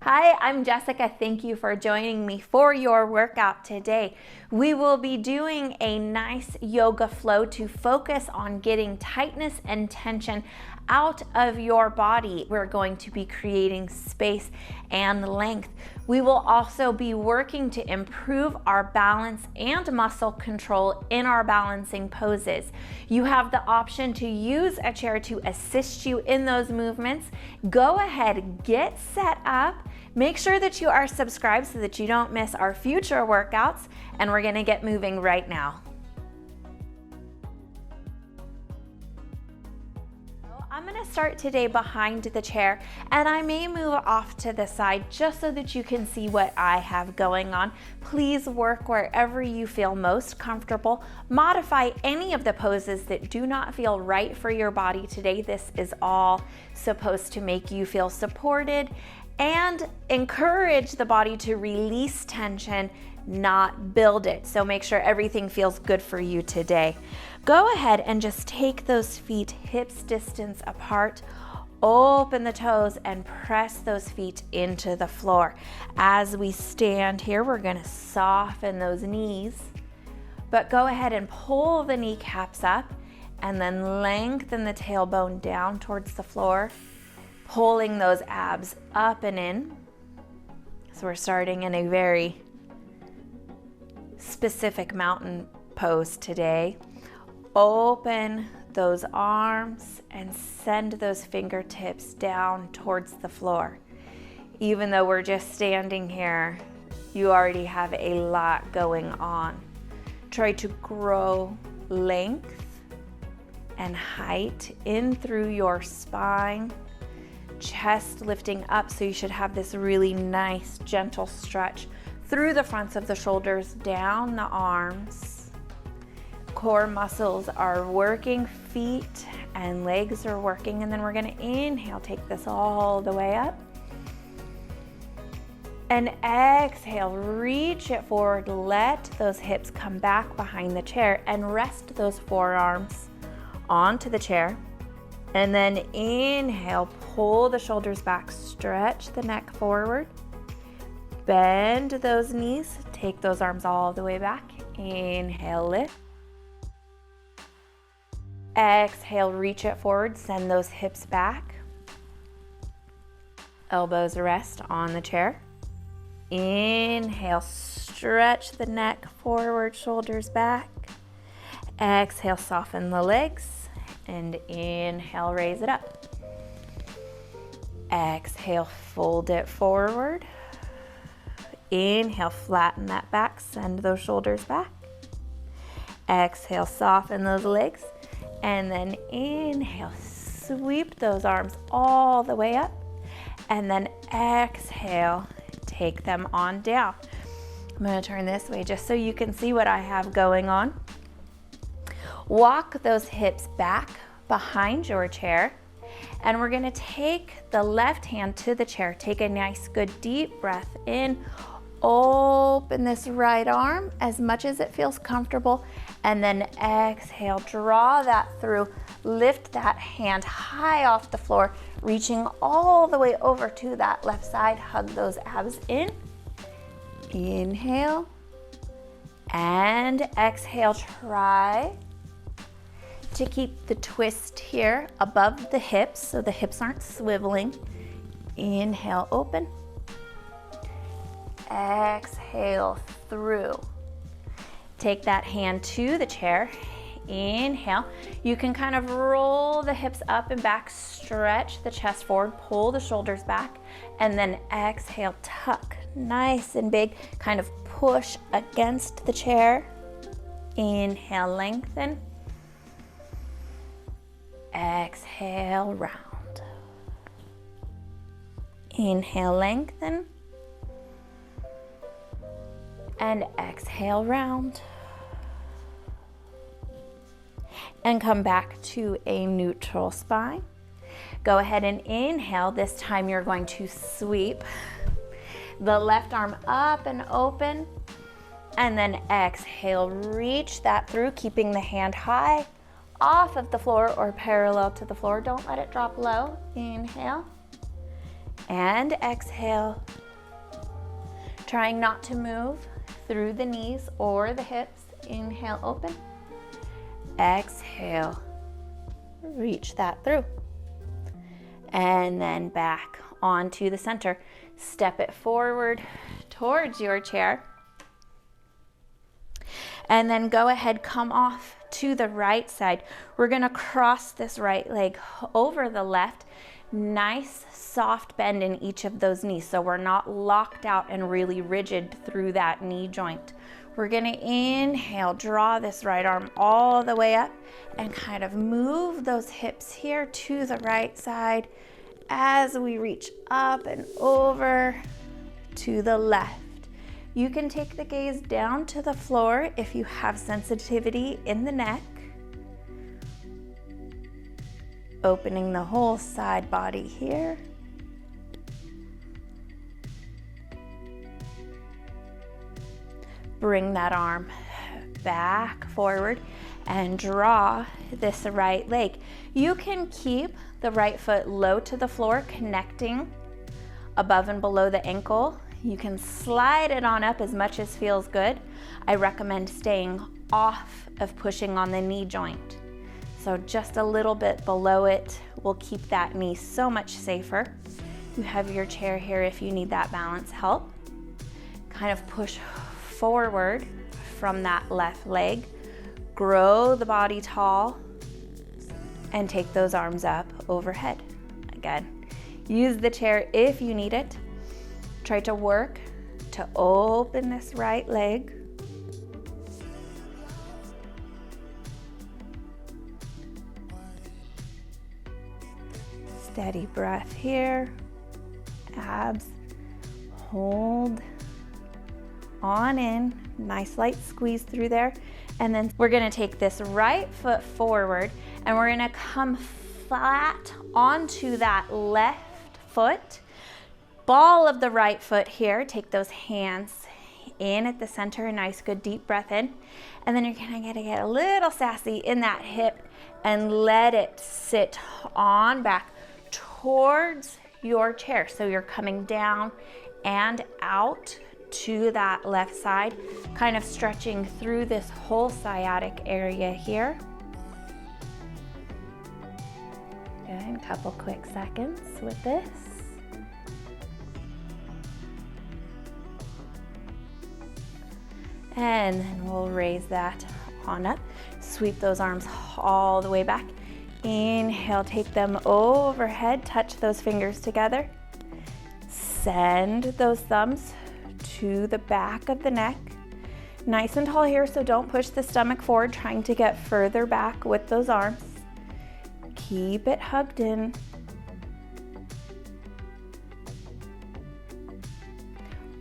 Hi, I'm Jessica. Thank you for joining me for your workout today. We will be doing a nice yoga flow to focus on getting tightness and tension out of your body. We're going to be creating space and length. We will also be working to improve our balance and muscle control in our balancing poses. You have the option to use a chair to assist you in those movements. Go ahead, get set up. Make sure that you are subscribed so that you don't miss our future workouts, and we're gonna get moving right now. I'm gonna start today behind the chair, and I may move off to the side just so that you can see what I have going on. Please work wherever you feel most comfortable. Modify any of the poses that do not feel right for your body today. This is all supposed to make you feel supported and encourage the body to release tension, not build it. So make sure everything feels good for you today. Go ahead and just take those feet hips distance apart. Open the toes and press those feet into the floor. As we stand here, we're gonna soften those knees, but go ahead and pull the kneecaps up and then lengthen the tailbone down towards the floor, pulling those abs up and in. So we're starting in a very specific mountain pose today. Open those arms and send those fingertips down towards the floor. Even though we're just standing here, you already have a lot going on. Try to grow length and height in through your spine. Chest lifting up, so you should have this really nice gentle stretch through the fronts of the shoulders, down the arms. Core muscles are working, feet and legs are working, and then we're gonna inhale, take this all the way up. And exhale, reach it forward, let those hips come back behind the chair and rest those forearms onto the chair. And then inhale, pull the shoulders back, stretch the neck forward, bend those knees, take those arms all the way back. Inhale, lift. Exhale, reach it forward, send those hips back. Elbows rest on the chair. Inhale, stretch the neck forward, shoulders back. Exhale, soften the legs. And inhale, raise it up. Exhale, fold it forward. Inhale, flatten that back, send those shoulders back. Exhale, soften those legs. And then inhale, sweep those arms all the way up. And then exhale, take them on down. I'm gonna turn this way just so you can see what I have going on. Walk those hips back behind your chair, and we're gonna take the left hand to the chair. Take a nice good deep breath in. Open this right arm as much as it feels comfortable, and then exhale, draw that through. Lift that hand high off the floor, reaching all the way over to that left side. Hug those abs in. Inhale and exhale. Try to keep the twist here above the hips so the hips aren't swiveling. Inhale, open. Exhale through. Take that hand to the chair. Inhale. You can kind of roll the hips up and back, stretch the chest forward, pull the shoulders back, and then exhale, tuck nice and big, kind of push against the chair. Inhale, lengthen. Exhale, round. Inhale, lengthen. And exhale, round. And come back to a neutral spine. Go ahead and inhale. This time you're going to sweep the left arm up and open. And then exhale, reach that through, keeping the hand high off of the floor or parallel to the floor. Don't let it drop low. Inhale. And exhale. Trying not to move through the knees or the hips. Inhale, open. Exhale. Reach that through. And then back onto the center. Step it forward towards your chair. And then go ahead, come off to the right side. We're gonna cross this right leg over the left. Nice soft bend in each of those knees, so we're not locked out and really rigid through that knee joint. We're gonna inhale, draw this right arm all the way up and kind of move those hips here to the right side as we reach up and over to the left. You can take the gaze down to the floor if you have sensitivity in the neck. Opening the whole side body here. Bring that arm back forward and draw this right leg. You can keep the right foot low to the floor, connecting above and below the ankle. You can slide it on up as much as feels good. I recommend staying off of pushing on the knee joint. So just a little bit below it will keep that knee so much safer. You have your chair here if you need that balance help. Kind of push forward from that left leg. Grow the body tall and take those arms up overhead. Again, use the chair if you need it. Try to work to open this right leg. Steady breath here. Abs. Hold on in. Nice light squeeze through there. And then we're gonna take this right foot forward and we're gonna come flat onto that left foot. Ball of the right foot here. Take those hands in at the center. A nice good deep breath in. And then you're gonna get a little sassy in that hip and let it sit on back towards your chair. So you're coming down and out to that left side, kind of stretching through this whole sciatic area here. Good, a couple quick seconds with this. And then we'll raise that on up. Sweep those arms all the way back. Inhale, take them overhead, touch those fingers together. Send those thumbs to the back of the neck. Nice and tall here, so don't push the stomach forward, trying to get further back with those arms. Keep it hugged in.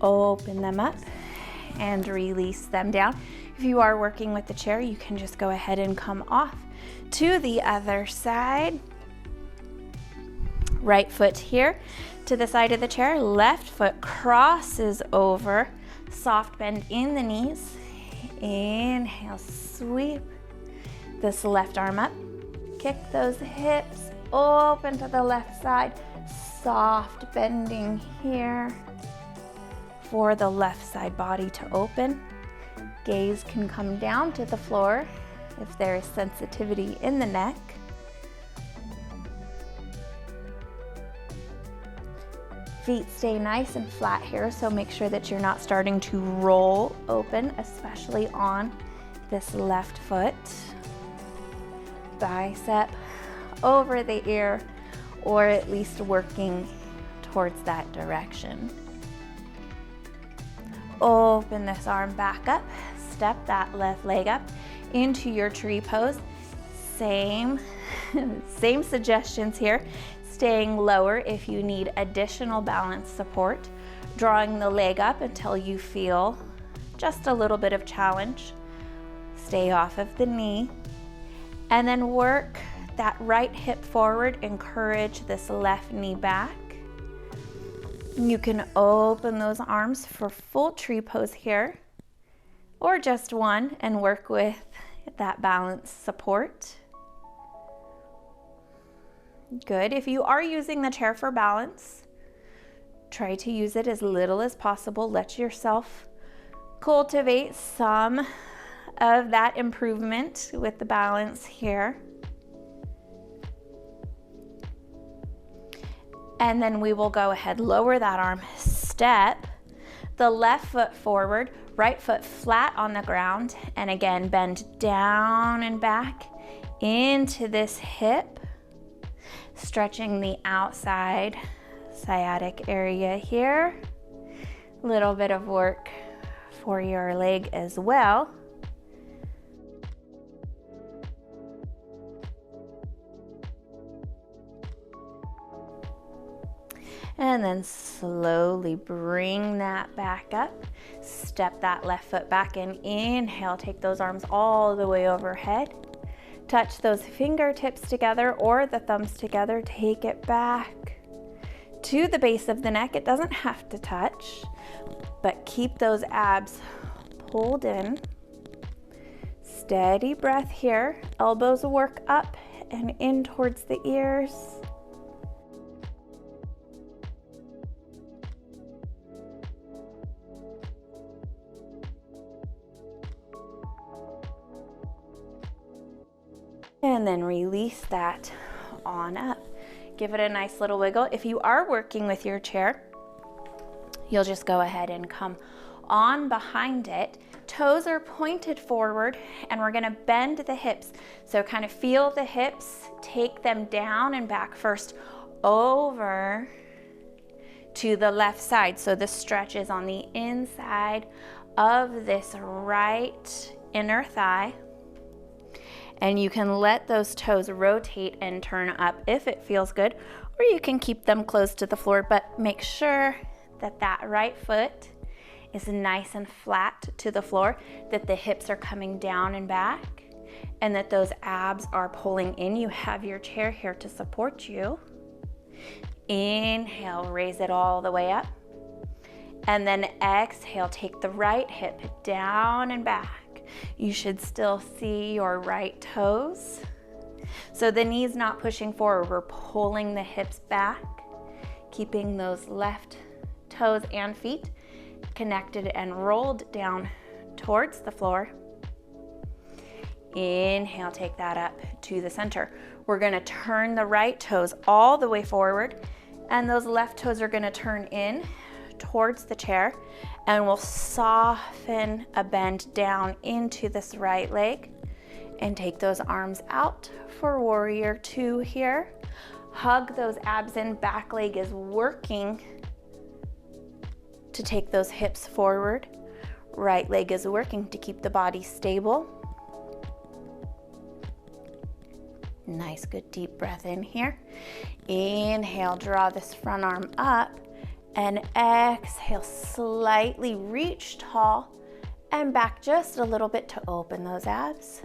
Open them up and release them down. If you are working with the chair, you can just go ahead and come off to the other side. Right foot here to the side of the chair, left foot crosses over, soft bend in the knees. Inhale, sweep this left arm up, kick those hips, open to the left side, soft bending here for the left side body to open. Gaze can come down to the floor if there is sensitivity in the neck. Feet stay nice and flat here, so make sure that you're not starting to roll open, especially on this left foot. Bicep over the ear, or at least working towards that direction. Open this arm back up, step that left leg up into your tree pose. Same suggestions here. Staying lower if you need additional balance support. Drawing the leg up until you feel just a little bit of challenge. Stay off of the knee. And then work that right hip forward. Encourage this left knee back. You can open those arms for full tree pose here, or just one, and work with that balance support. Good. If you are using the chair for balance, Try to use it as little as possible. Let yourself cultivate some of that improvement with the balance here. And then we will go ahead, lower that arm, step the left foot forward, right foot flat on the ground, and again, bend down and back into this hip, stretching the outside sciatic area here. Little bit of work for your leg as well. And then slowly bring that back up. Step that left foot back in. Inhale, take those arms all the way overhead. Touch those fingertips together or the thumbs together. Take it back to the base of the neck. It doesn't have to touch, but keep those abs pulled in. Steady breath here. Elbows work up and in towards the ears. And then release that on up. Give it a nice little wiggle. If you are working with your chair, you'll just go ahead and come on behind it. Toes are pointed forward, and we're gonna bend the hips. So kind of feel the hips, take them down and back first over to the left side. So the stretch is on the inside of this right inner thigh. And you can let those toes rotate and turn up if it feels good, or you can keep them close to the floor, but make sure that that right foot is nice and flat to the floor, that the hips are coming down and back, and that those abs are pulling in. You have your chair here to support you. Inhale, raise it all the way up. And then exhale, take the right hip down and back. You should still see your right toes. So the knees not pushing forward, we're pulling the hips back, keeping those left toes and feet connected and rolled down towards the floor. Inhale, take that up to the center. We're gonna turn the right toes all the way forward, and those left toes are gonna turn in towards the chair, and we'll soften a bend down into this right leg and take those arms out for warrior two here. Hug those abs in, back leg is working to take those hips forward. Right leg is working to keep the body stable. Nice, good deep breath in here. Inhale, draw this front arm up. And exhale, slightly reach tall and back just a little bit to open those abs.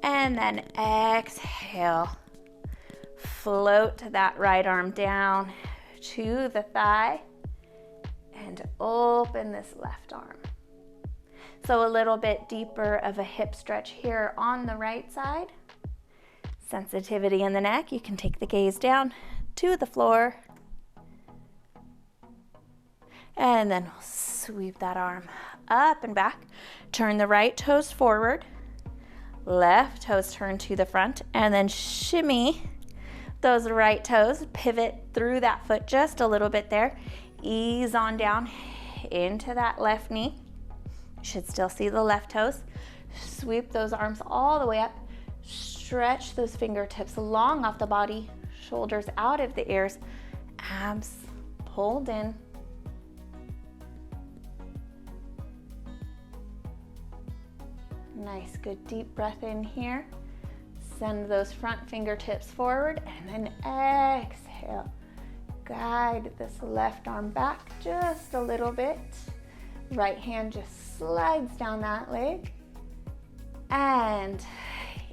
And then exhale, float that right arm down to the thigh and open this left arm. So a little bit deeper of a hip stretch here on the right side. Sensitivity in the neck, you can take the gaze down to the floor. And then we'll sweep that arm up and back. Turn the right toes forward. Left toes turn to the front. And then shimmy those right toes. Pivot through that foot just a little bit there. Ease on down into that left knee. You should still see the left toes. Sweep those arms all the way up. Stretch those fingertips long off the body. Shoulders out of the ears. Abs pulled in. Nice, good deep breath in here. Send those front fingertips forward and then exhale. Guide this left arm back just a little bit. Right hand just slides down that leg. And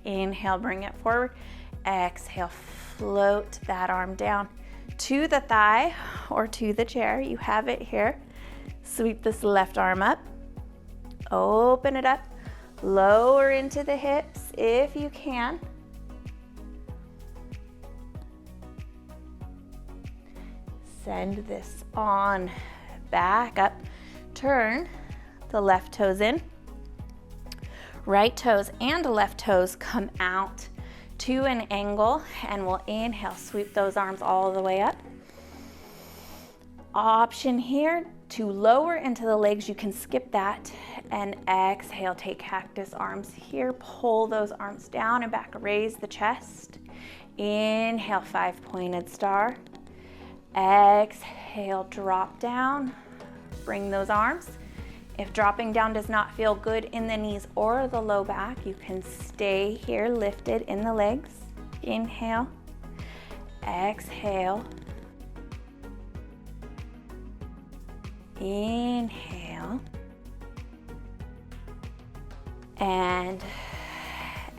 inhale, bring it forward. Exhale, float that arm down to the thigh or to the chair. You have it here. Sweep this left arm up. Open it up. Lower into the hips if you can. Send this on back up. Turn the left toes in. Right toes and left toes come out to an angle, and we'll inhale, sweep those arms all the way up. Option here to lower into the legs, you can skip that, and exhale, take cactus arms here, pull those arms down and back, raise the chest. Inhale, 5-pointed star. Exhale, drop down, bring those arms. If dropping down does not feel good in the knees or the low back, you can stay here lifted in the legs. Inhale, exhale, inhale, and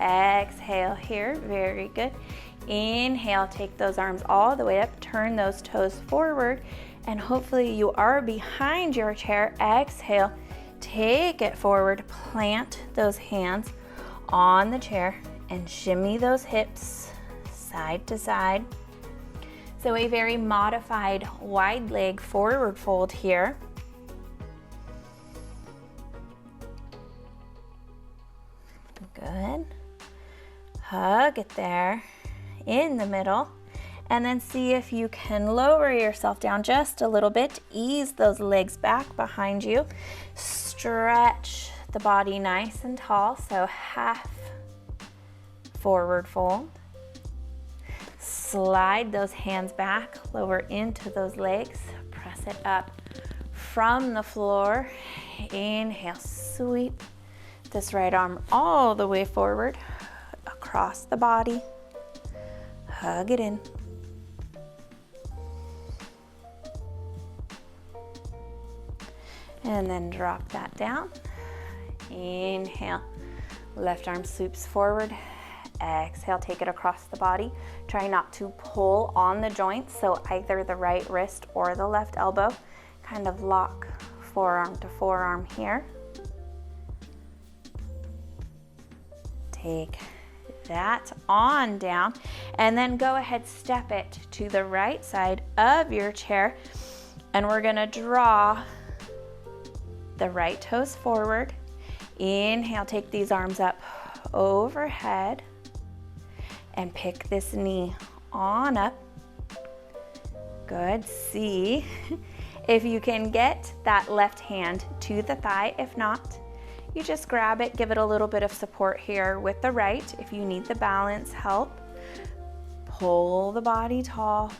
exhale here. Very good. Inhale, take those arms all the way up, turn those toes forward, and hopefully you are behind your chair. Exhale, take it forward, plant those hands on the chair, and shimmy those hips side to side. So a very modified wide leg forward fold here. Good. Hug it there in the middle, and then see if you can lower yourself down just a little bit. Ease those legs back behind you. Stretch the body nice and tall, so half forward fold. Slide those hands back, lower into those legs, press it up from the floor. Inhale, sweep this right arm all the way forward, across the body. Hug it in. And then drop that down. Inhale, left arm sweeps forward. Exhale, take it across the body. Try not to pull on the joints, so either the right wrist or the left elbow. Kind of lock forearm to forearm here. Take that on down, and then go ahead, step it to the right side of your chair, and we're gonna draw the right toes forward. Inhale, take these arms up overhead, and pick this knee on up. Good. See if you can get that left hand to the thigh. If not, you just grab it, give it a little bit of support here with the right. If you need the balance help, pull the body tall.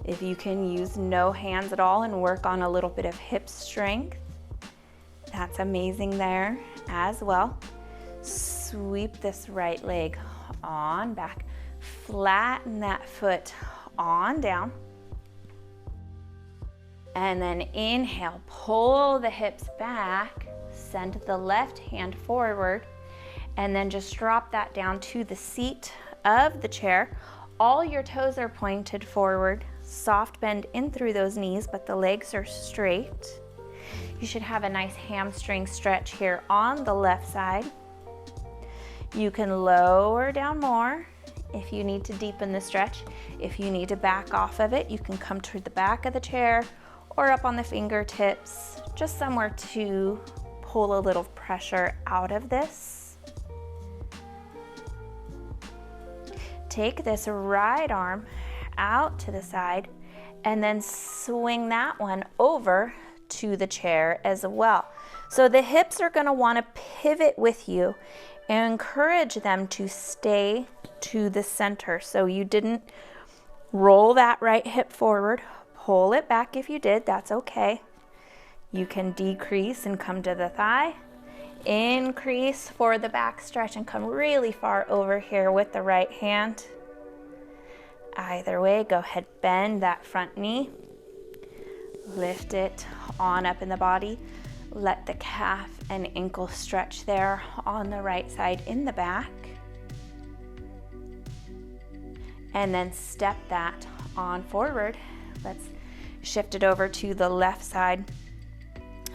If you can use no hands at all and work on a little bit of hip strength, that's amazing there as well. Sweep this right leg on back. Flatten that foot on down. And then inhale, pull the hips back. Send the left hand forward, and then just drop that down to the seat of the chair. All your toes are pointed forward. Soft bend in through those knees, but the legs are straight. You should have a nice hamstring stretch here on the left side. You can lower down more if you need to deepen the stretch. If you need to back off of it, you can come to the back of the chair or up on the fingertips, just somewhere to pull a little pressure out of this. Take this right arm out to the side, and then swing that one over to the chair as well. So the hips are going to want to pivot with you, and encourage them to stay to the center. So you didn't roll that right hip forward. Pull it back if you did, that's okay. You can decrease and come to the thigh. Increase for the back stretch and come really far over here with the right hand. Either way, go ahead, bend that front knee. Lift it on up in the body. Let the calf and ankle stretch there on the right side in the back. And then step that on forward. Let's shift it over to the left side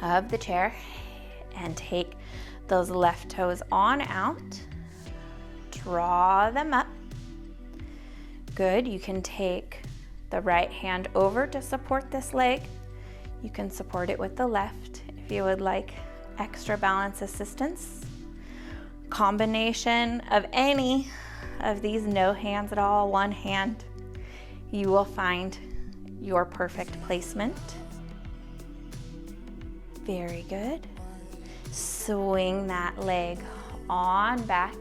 of the chair and take those left toes on out. Draw them up. Good. You can take the right hand over to support this leg. You can support it with the left if you would like extra balance assistance. Combination of any of these, no hands at all, one hand, you will find your perfect placement. Very good. Swing that leg on back,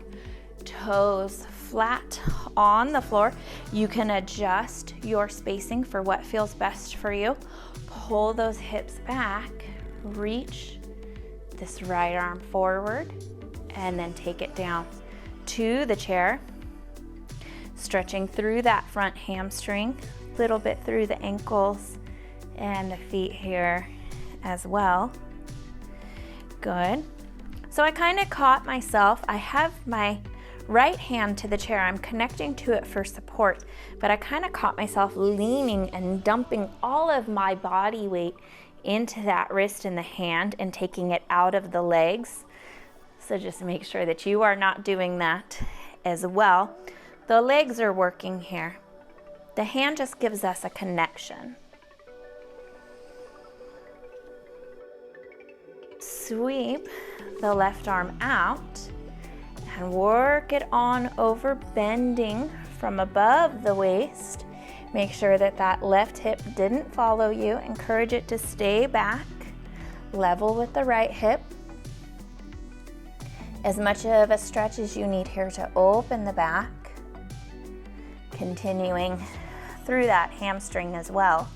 toes flat on the floor. You can adjust your spacing for what feels best for you. Pull those hips back, reach this right arm forward, and then take it down to the chair. Stretching through that front hamstring, a little bit through the ankles and the feet here as well. Good. So I kind of caught myself. I have my right hand to the chair. I'm connecting to it for support, but I kind of caught myself leaning and dumping all of my body weight into that wrist and the hand and taking it out of the legs. So just make sure that you are not doing that as well. The legs are working here. The hand just gives us a connection. Sweep the left arm out and work it on over, bending from above the waist. Make sure that that left hip didn't follow you. Encourage it to stay back, level with the right hip. As much of a stretch as you need here to open the back. Continuing through that hamstring as well.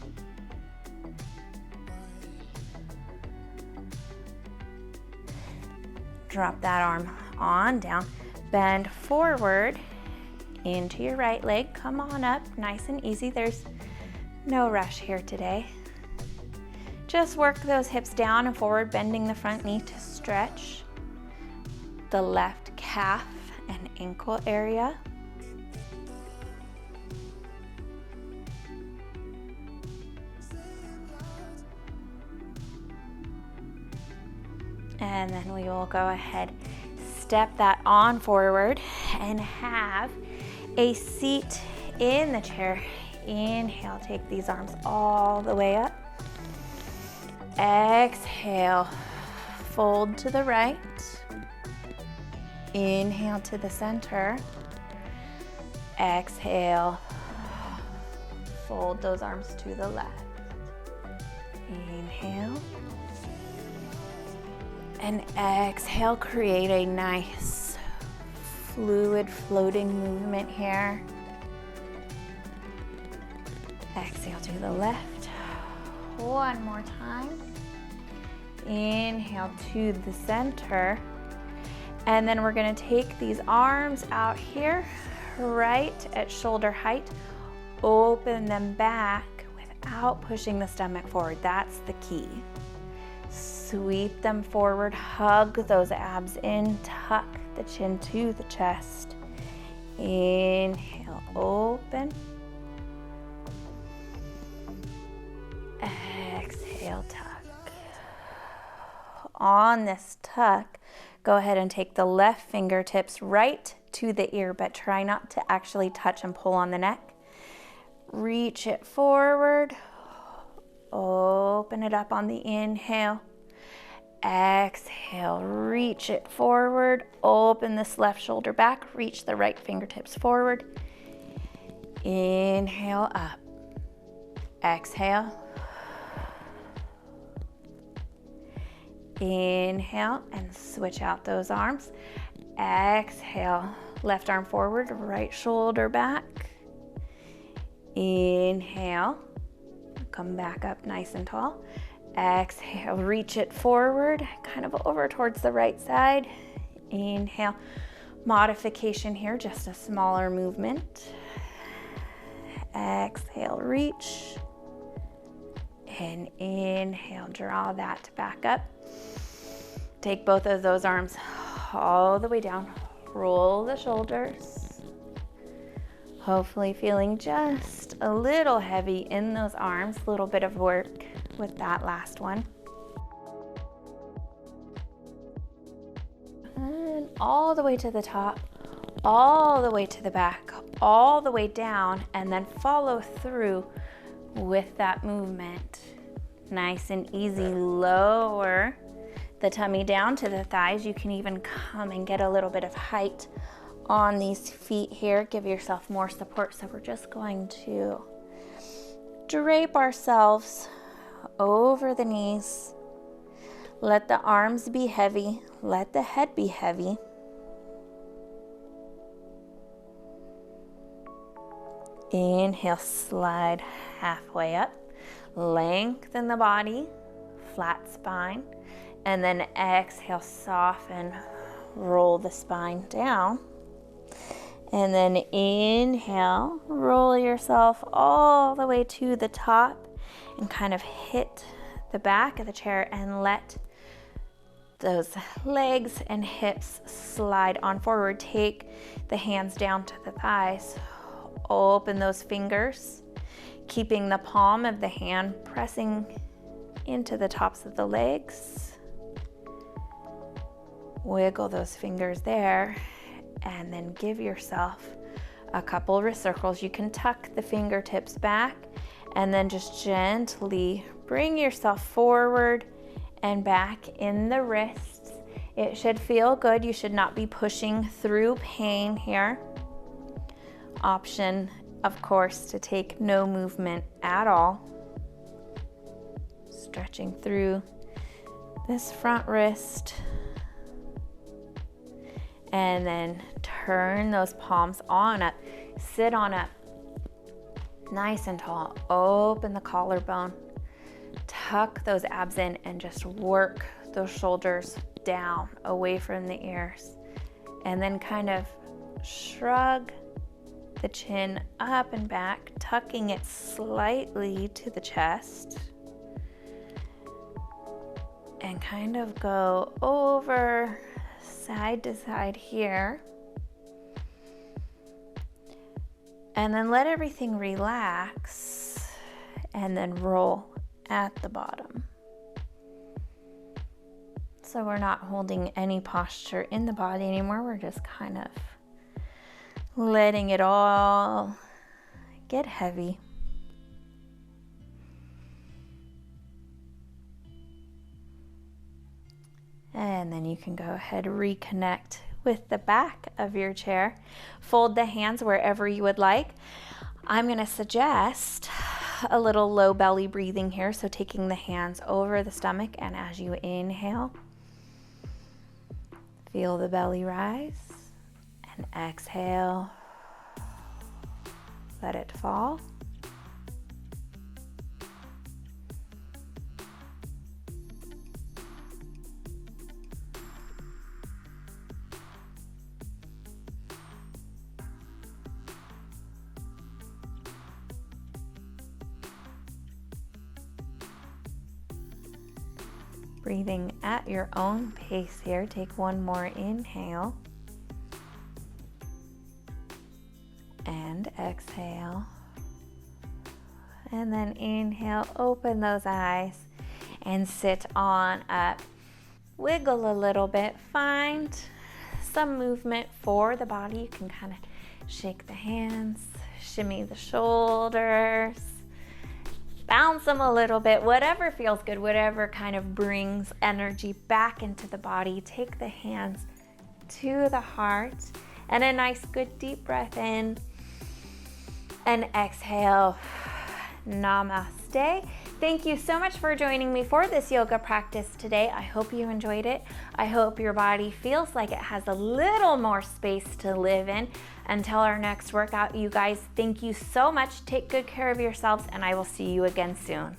Drop that arm on down, bend forward into your right leg. Come on up, nice and easy. There's no rush here today. Just work those hips down and forward, bending the front knee to stretch the left calf and ankle area. And then we will go ahead, step that on forward and have a seat in the chair. Inhale, take these arms all the way up. Exhale, fold to the right. Inhale to the center. Exhale, fold those arms to the left. Inhale. And exhale, create a nice fluid floating movement here. Exhale to the left. One more time. Inhale to the center. And then we're gonna take these arms out here, right at shoulder height. Open them back without pushing the stomach forward. That's the key. Sweep them forward, hug those abs in, tuck the chin to the chest. Inhale, open. Exhale, tuck. On this tuck, go ahead and take the left fingertips right to the ear, but try not to actually touch and pull on the neck. Reach it forward. Open it up on the inhale. Exhale, reach it forward. Open this left shoulder back. Reach the right fingertips forward. Inhale up. Exhale. Inhale and switch out those arms. Exhale, left arm forward, right shoulder back. Inhale, come back up nice and tall. Exhale, reach it forward, kind of over towards the right side. Inhale, modification here, just a smaller movement. Exhale, reach. And inhale, draw that back up. Take both of those arms all the way down. Roll the shoulders. Hopefully feeling just a little heavy in those arms. A little bit of work with that last one. And all the way to the top, all the way to the back, all the way down and then follow through with that movement. Nice and easy. Lower the tummy down to the thighs. You can even come and get a little bit of height on these feet here. Give yourself more support. So we're just going to drape ourselves over the knees. Let the arms be heavy. Let the head be heavy. Inhale, slide halfway up. Lengthen the body, flat spine. And then exhale, soften, roll the spine down. And then inhale, roll yourself all the way to the top and kind of hit the back of the chair and let those legs and hips slide on forward. Take the hands down to the thighs. Open those fingers, keeping the palm of the hand pressing into the tops of the legs. Wiggle those fingers there, and then give yourself a couple wrist circles. You can tuck the fingertips back and then just gently bring yourself forward and back in the wrists. It should feel good. You should not be pushing through pain here. Option, of course, to take no movement at all. Stretching through this front wrist. And then turn those palms on up. Sit on up. Nice and tall. Open the collarbone. Tuck those abs in and just work those shoulders down, away from the ears. And then kind of shrug the chin up and back, tucking it slightly to the chest. And kind of go over side to side here. And then let everything relax and then roll at the bottom. So we're not holding any posture in the body anymore. We're just kind of letting it all get heavy. And then you can go ahead and reconnect with the back of your chair. Fold the hands wherever you would like. I'm going to suggest a little low belly breathing here. So taking the hands over the stomach, and as you inhale, feel the belly rise, and exhale, let it fall. Breathing at your own pace here. Take one more inhale. And exhale. And then inhale, open those eyes and sit on up. Wiggle a little bit. Find some movement for the body. You can kind of shake the hands, shimmy the shoulders, bounce them a little bit, whatever feels good, whatever kind of brings energy back into the body. Take the hands to the heart and a nice good deep breath in and exhale. Namaste. Thank you so much for joining me for this yoga practice today. I hope you enjoyed it. I hope your body feels like it has a little more space to live in. Until our next workout, you guys, thank you so much. Take good care of yourselves, and I will see you again soon.